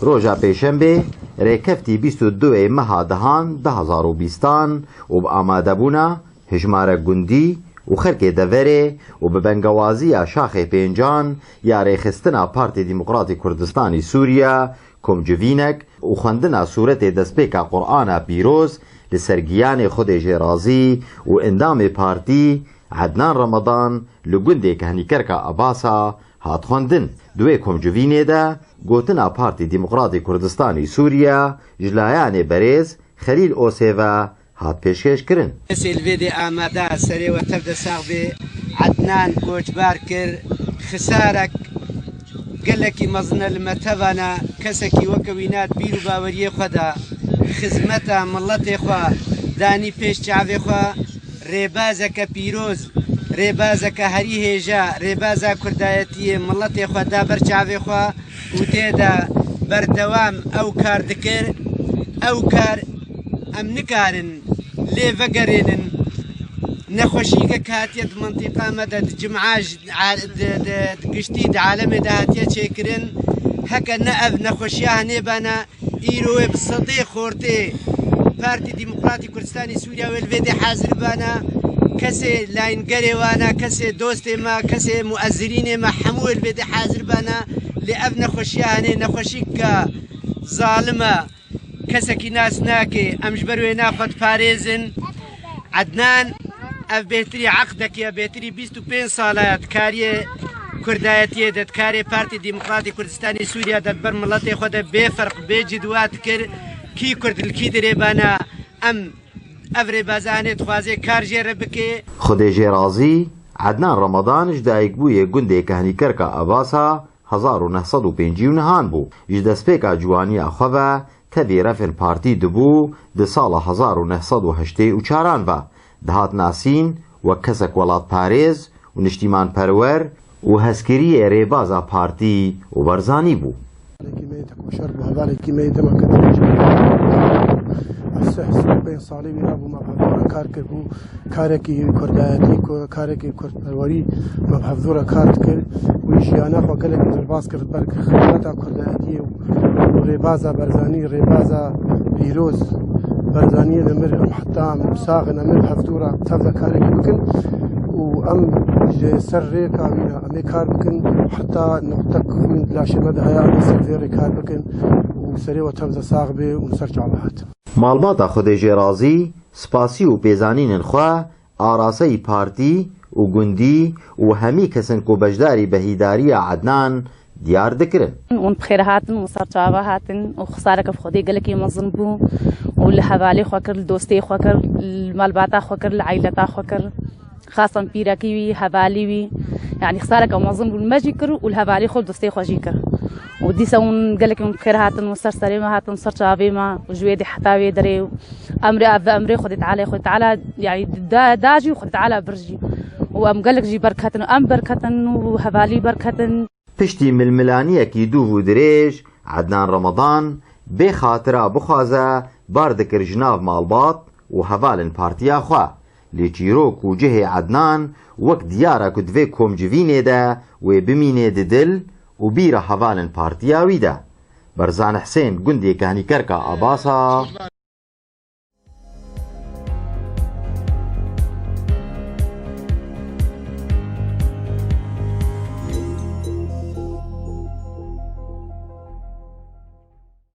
روژا پیشنبه ریکفتی 22 مها دهان 2020 و با آماده بونا هجماره گندی و خلق دوره و به بنگوازی شاخ پینجان یا ریخستنا پارتی دموکراتی کردستانی سوریا کمجوینک و خواندنا صورت دستپیکا قرآن پیروز لسرگیان خود جرازی و اندام پارتی عدنان رمضان لگنده که هنیکرکا عباسا هات خواندن دوی کمجوینه ده گوتنا پارتی دموکراتی کردستانی سوریا جلایان بریز خلیل اوسیوه هات پیشکش کرن. سیلویدی آماده سری و تبد ساقبی عدنان گوجبار کر خسارک گلکی مزن المتوانا کسکی وکوینات بیرو باوری خدا خزمتا ملت خوا دانی پیش چاوی خوا ریبازک پیروز ریبازک هری هیجا ریبازا کردایتی ملت خوا دابر چاوی خوا و تیدا بردوام او کار دکر او کار ام نکارن لی وگرینن نخوشیگه کاتیت منطقه مدد جمعاج گشتید عالم دهاتیه چیکرن هکا نأف نخوشیه نیبانا ایروی بصدی خورتی پارتی دموکراتی کردستانی سوریا والویدی حاضر بانا کسی لاینگری وانا کسی دوست ما کسی مؤذرین ما حمو الویدی حاضر بانا لأف نخوشیه نخوشیگ ظالمه کسی که ناس ناکی امجبروی ناخد پاریزن عدنان اف بهتری عقدك یا بهتری 25 سالات کاری کردایتی داد کاری پارتی دموکراتی کردستانی سوریا داد بر ملت خود به فرق به جدوات کر کی کرد کی دری بانا ام افری بازانه خوازه کار جر بکی خود جرازی عدنان رمضان جدایک بوی گنده کهنی کرکا عباسا 1959 بو جدسپیکا جوانی اخوه تبی رفن پارتی دبو ده سال 1984 و دهات ناسین و کسک ولات پاریز و نشتیمان پرور و هسکری ریبازا پارتی و برزانی بو. بين صالحي ابو مبحث كارك كاركي كرداتي كاركي كردوري مبحث ذورا كارك ويجيانا وقال لك الباس كرت برك خدمتها كرداتي وريبازا برزاني ريبازا هيروز برزانيه دمر حتى مساغنا مبحث ذورا تبدا كاركي ممكن وام سر ريكا وينا امي كار ممكن حتى نقطه من لاش مدى هيا سر كار ممكن وسري وتبدا صاغبي ونسرج على هات مالباتا خود جرازی سپاسی و پیزانین خواه آراسه پارتی و گندی و همی کسن کو بجداری بهیداری عدنان دیار دکرن اون بخیر هاتن و سرچاوه هاتن و خسارک بخودی گلکی مظلم بو و لحوالی خواه کر دوستی خواه کر مالباتا خواه کر لعیلتا خواه کر خاصا پیرکی وی حوالی وی يعني خسارك مظلم بالمجي كر والهبالي خود دوستي خوجي كر ودي سون قال لك من خير هاتن وسر ما هاتن سر شابي ما وجويدي حتاوي دري امري خد تعالى يعني داجي وخد تعالى برجي وام قال لك جي بركتن ام بركتن وهبالي بركتن پشتی ململانیه کی دو و دریج عدنان رمضان بخاطره بخوازه باردکر جناف مالبات و هوالن پارتیا خواه لچیروک و جه عدنان وقت دیاره کدوه کمجوینه ده و بمینه ده دل و بیره هوالن پارتیاوی ده برزان حسین گندی کهنی کرکا عباسا